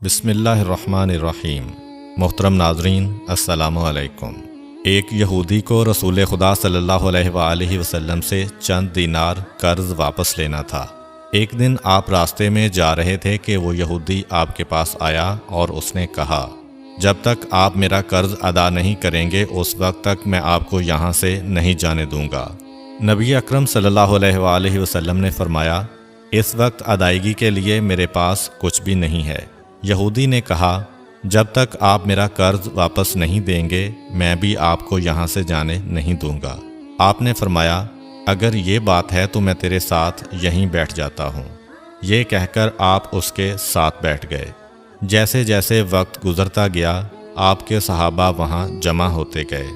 بسم اللہ الرحمن الرحیم۔ محترم ناظرین، السلام علیکم۔ ایک یہودی کو رسول خدا صلی اللہ علیہ وآلہ وسلم سے چند دینار قرض واپس لینا تھا۔ ایک دن آپ راستے میں جا رہے تھے کہ وہ یہودی آپ کے پاس آیا اور اس نے کہا، جب تک آپ میرا قرض ادا نہیں کریں گے اس وقت تک میں آپ کو یہاں سے نہیں جانے دوں گا۔ نبی اکرم صلی اللہ علیہ وآلہ وسلم نے فرمایا، اس وقت ادائیگی کے لیے میرے پاس کچھ بھی نہیں ہے۔ یہودی نے کہا، جب تک آپ میرا قرض واپس نہیں دیں گے میں بھی آپ کو یہاں سے جانے نہیں دوں گا۔ آپ نے فرمایا، اگر یہ بات ہے تو میں تیرے ساتھ یہیں بیٹھ جاتا ہوں۔ یہ کہہ کر آپ اس کے ساتھ بیٹھ گئے۔ جیسے جیسے وقت گزرتا گیا آپ کے صحابہ وہاں جمع ہوتے گئے۔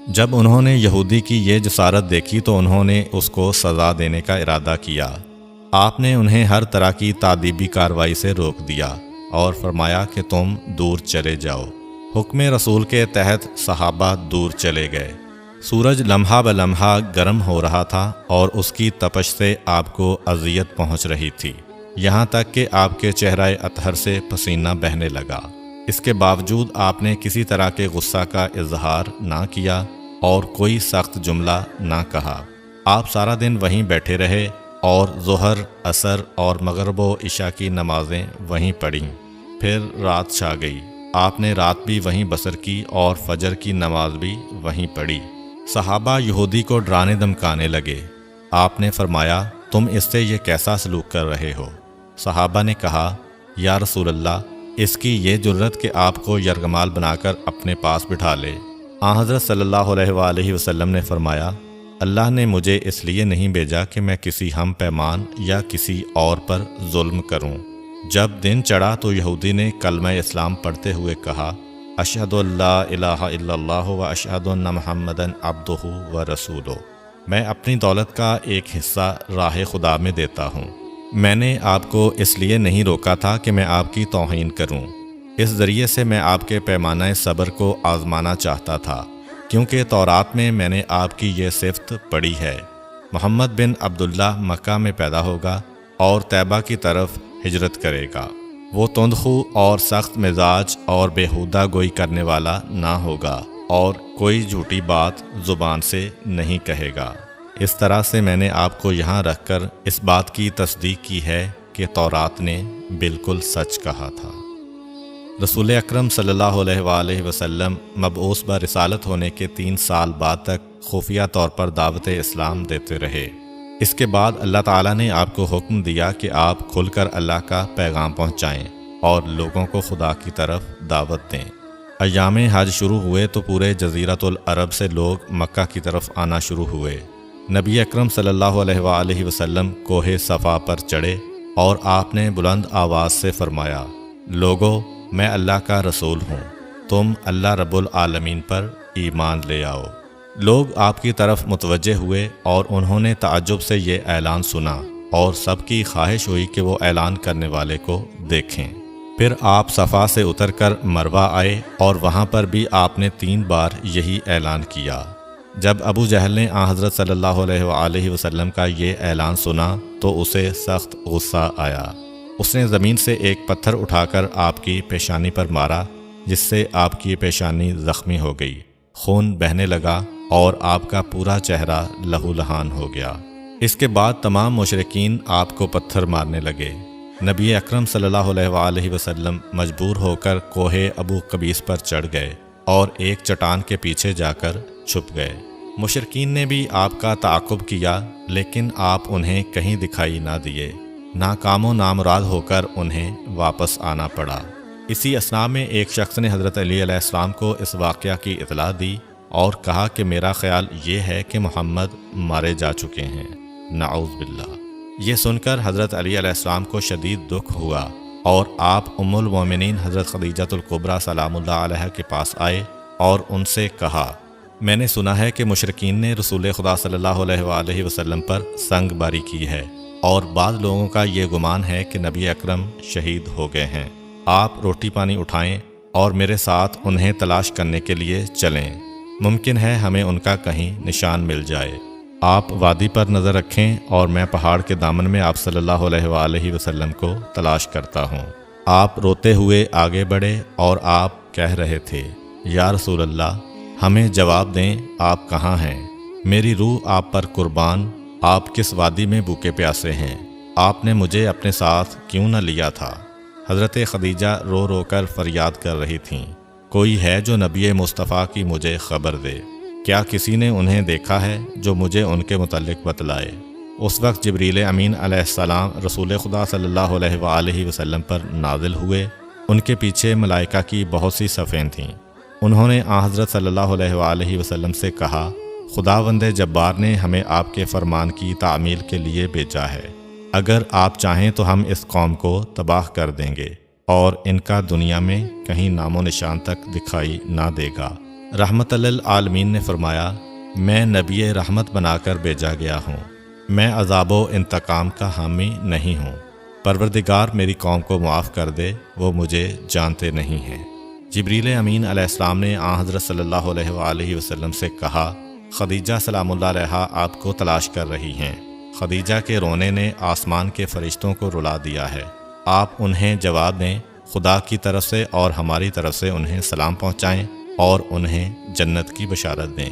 جب انہوں نے یہودی کی یہ جسارت دیکھی تو انہوں نے اس کو سزا دینے کا ارادہ کیا۔ آپ نے انہیں ہر طرح کی تادیبی کارروائی سے روک دیا اور فرمایا کہ تم دور چلے جاؤ۔ حکم رسول کے تحت صحابہ دور چلے گئے۔ سورج لمحہ بلمحہ گرم ہو رہا تھا اور اس کی تپش سے آپ کو اذیت پہنچ رہی تھی، یہاں تک کہ آپ کے چہرہ اطہر سے پسینہ بہنے لگا۔ اس کے باوجود آپ نے کسی طرح کے غصہ کا اظہار نہ کیا اور کوئی سخت جملہ نہ کہا۔ آپ سارا دن وہیں بیٹھے رہے اور ظہر، عصر اور مغرب و عشاء کی نمازیں وہیں پڑھیں۔ پھر رات چھا گئی۔ آپ نے رات بھی وہیں بسر کی اور فجر کی نماز بھی وہیں پڑھی۔ صحابہ یہودی کو ڈرانے دھمکانے لگے۔ آپ نے فرمایا، تم اس سے یہ کیسا سلوک کر رہے ہو؟ صحابہ نے کہا، یا رسول اللہ، اس کی یہ جرت کہ آپ کو یرغمال بنا کر اپنے پاس بٹھا لے۔ آن حضرت صلی اللہ علیہ وآلہ وسلم نے فرمایا، اللہ نے مجھے اس لیے نہیں بھیجا کہ میں کسی ہم پیمان یا کسی اور پر ظلم کروں۔ جب دن چڑھا تو یہودی نے کلمہ اسلام پڑھتے ہوئے کہا، اشہد ان لا الہ الا اللہ و اشہد ان محمدً عبدہ و رسولہ۔ میں اپنی دولت کا ایک حصہ راہ خدا میں دیتا ہوں۔ میں نے آپ کو اس لیے نہیں روکا تھا کہ میں آپ کی توہین کروں۔ اس ذریعے سے میں آپ کے پیمانہ صبر کو آزمانا چاہتا تھا، کیونکہ تورات میں میں نے آپ کی یہ صفت پڑھی ہے، محمد بن عبداللہ مکہ میں پیدا ہوگا اور طیبہ کی طرف ہجرت کرے گا۔ وہ تندخو اور سخت مزاج اور بیہودہ گوئی کرنے والا نہ ہوگا اور کوئی جھوٹی بات زبان سے نہیں کہے گا۔ اس طرح سے میں نے آپ کو یہاں رکھ کر اس بات کی تصدیق کی ہے کہ تورات نے بالکل سچ کہا تھا۔ رسول اکرم صلی اللہ علیہ وآلہ وسلم مبعوث برسالت ہونے کے 3 سال بعد تک خفیہ طور پر دعوت اسلام دیتے رہے۔ اس کے بعد اللہ تعالیٰ نے آپ کو حکم دیا کہ آپ کھل کر اللہ کا پیغام پہنچائیں اور لوگوں کو خدا کی طرف دعوت دیں۔ ایام حج شروع ہوئے تو پورے جزیرۃ العرب سے لوگ مکہ کی طرف آنا شروع ہوئے۔ نبی اکرم صلی اللہ علیہ وآلہ وسلم کوہ صفا پر چڑھے اور آپ نے بلند آواز سے فرمایا، لوگو، میں اللہ کا رسول ہوں، تم اللہ رب العالمین پر ایمان لے آؤ۔ لوگ آپ کی طرف متوجہ ہوئے اور انہوں نے تعجب سے یہ اعلان سنا اور سب کی خواہش ہوئی کہ وہ اعلان کرنے والے کو دیکھیں۔ پھر آپ صفا سے اتر کر مروہ آئے اور وہاں پر بھی آپ نے 3 بار یہی اعلان کیا۔ جب ابو جہل نے آن حضرت صلی اللہ علیہ وآلہ وسلم کا یہ اعلان سنا تو اسے سخت غصہ آیا۔ اس نے زمین سے ایک پتھر اٹھا کر آپ کی پیشانی پر مارا، جس سے آپ کی پیشانی زخمی ہو گئی، خون بہنے لگا اور آپ کا پورا چہرہ لہو لہان ہو گیا۔ اس کے بعد تمام مشرکین آپ کو پتھر مارنے لگے۔ نبی اکرم صلی اللہ علیہ وآلہ وسلم مجبور ہو کر کوہ ابو قبیس پر چڑھ گئے اور ایک چٹان کے پیچھے جا کر چھپ گئے۔ مشرکین نے بھی آپ کا تعاقب کیا لیکن آپ انہیں کہیں دکھائی نہ دیے۔ ناکام و نامراد ہو کر انہیں واپس آنا پڑا۔ اسی اثناء میں ایک شخص نے حضرت علی علیہ السلام کو اس واقعہ کی اطلاع دی اور کہا کہ میرا خیال یہ ہے کہ محمد مارے جا چکے ہیں، نعوذ باللہ۔ یہ سن کر حضرت علی علیہ السلام کو شدید دکھ ہوا اور آپ ام المومنین حضرت خدیجہ الکبریٰ سلام اللہ علیہ کے پاس آئے اور ان سے کہا، میں نے سنا ہے کہ مشرکین نے رسول خدا صلی اللہ علیہ وآلہ وسلم پر سنگ باری کی ہے اور بعض لوگوں کا یہ گمان ہے کہ نبی اکرم شہید ہو گئے ہیں۔ آپ روٹی پانی اٹھائیں اور میرے ساتھ انہیں تلاش کرنے کے لیے چلیں، ممکن ہے ہمیں ان کا کہیں نشان مل جائے۔ آپ وادی پر نظر رکھیں اور میں پہاڑ کے دامن میں آپ صلی اللہ علیہ وآلہ وسلم کو تلاش کرتا ہوں۔ آپ روتے ہوئے آگے بڑھے اور آپ کہہ رہے تھے، یا رسول اللہ، ہمیں جواب دیں، آپ کہاں ہیں؟ میری روح آپ پر قربان، آپ کس وادی میں بھوکے پیاسے ہیں؟ آپ نے مجھے اپنے ساتھ کیوں نہ لیا تھا؟ حضرت خدیجہ رو رو کر فریاد کر رہی تھیں، کوئی ہے جو نبی مصطفیٰ کی مجھے خبر دے؟ کیا کسی نے انہیں دیکھا ہے جو مجھے ان کے متعلق بتلائے؟ اس وقت جبریل امین علیہ السلام رسول خدا صلی اللہ علیہ وآلہ وسلم پر نازل ہوئے۔ ان کے پیچھے ملائکہ کی بہت سی صفیں تھیں۔ انہوں نے حضرت صلی اللہ علیہ وآلہ وسلم سے کہا، خداوند جبار نے ہمیں آپ کے فرمان کی تعمیل کے لیے بھیجا ہے۔ اگر آپ چاہیں تو ہم اس قوم کو تباہ کر دیں گے اور ان کا دنیا میں کہیں نام و نشان تک دکھائی نہ دے گا۔ رحمت للعالمین نے فرمایا، میں نبی رحمت بنا کر بھیجا گیا ہوں، میں عذاب و انتقام کا حامی نہیں ہوں۔ پروردگار میری قوم کو معاف کر دے، وہ مجھے جانتے نہیں ہیں۔ جبریل امین علیہ السلام نے حضرت صلی اللہ علیہ وآلہ وسلم سے کہا، خدیجہ سلام اللہ علیہا آپ کو تلاش کر رہی ہیں۔ خدیجہ کے رونے نے آسمان کے فرشتوں کو رلا دیا ہے۔ آپ انہیں جواب دیں، خدا کی طرف سے اور ہماری طرف سے انہیں سلام پہنچائیں اور انہیں جنت کی بشارت دیں۔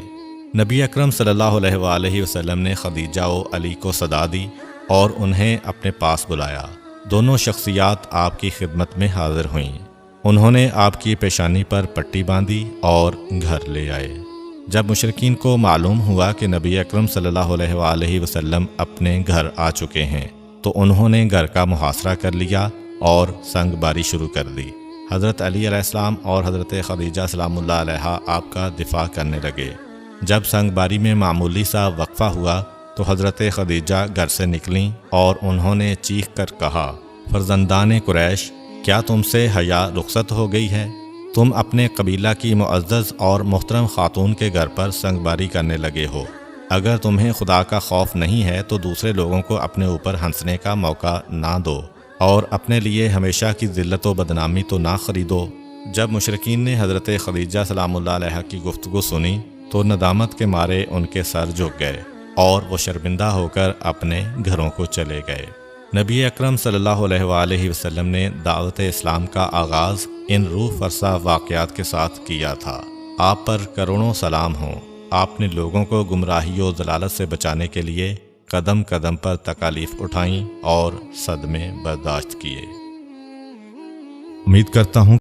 نبی اکرم صلی اللہ علیہ وآلہ وسلم نے خدیجہ و علی کو صدا دی اور انہیں اپنے پاس بلایا۔ دونوں شخصیات آپ کی خدمت میں حاضر ہوئیں۔ انہوں نے آپ کی پیشانی پر پٹی باندھی اور گھر لے آئے۔ جب مشرکین کو معلوم ہوا کہ نبی اکرم صلی اللہ علیہ وآلہ وسلم اپنے گھر آ چکے ہیں تو انہوں نے گھر کا محاصرہ کر لیا اور سنگ باری شروع کر دی۔ حضرت علی علیہ السلام اور حضرت خدیجہ سلام اللہ علیہا آپ کا دفاع کرنے لگے۔ جب سنگ باری میں معمولی سا وقفہ ہوا تو حضرت خدیجہ گھر سے نکلیں اور انہوں نے چیخ کر کہا، فرزندان قریش، کیا تم سے حیا رخصت ہو گئی ہے؟ تم اپنے قبیلہ کی معزز اور محترم خاتون کے گھر پر سنگ باری کرنے لگے ہو۔ اگر تمہیں خدا کا خوف نہیں ہے تو دوسرے لوگوں کو اپنے اوپر ہنسنے کا موقع نہ دو اور اپنے لیے ہمیشہ کی ذلت و بدنامی تو نہ خریدو۔ جب مشرکین نے حضرت خدیجہ سلام اللہ علیہا کی گفتگو سنی تو ندامت کے مارے ان کے سر جھک گئے اور وہ شرمندہ ہو کر اپنے گھروں کو چلے گئے۔ نبی اکرم صلی اللہ علیہ وآلہ وسلم نے دعوت اسلام کا آغاز ان روح فرسا واقعات کے ساتھ کیا تھا۔ آپ پر کروڑوں سلام ہوں۔ آپ نے لوگوں کو گمراہی و ضلالت سے بچانے کے لیے قدم قدم پر تکالیف اٹھائیں اور صدمے برداشت کیے۔ امید کرتا ہوں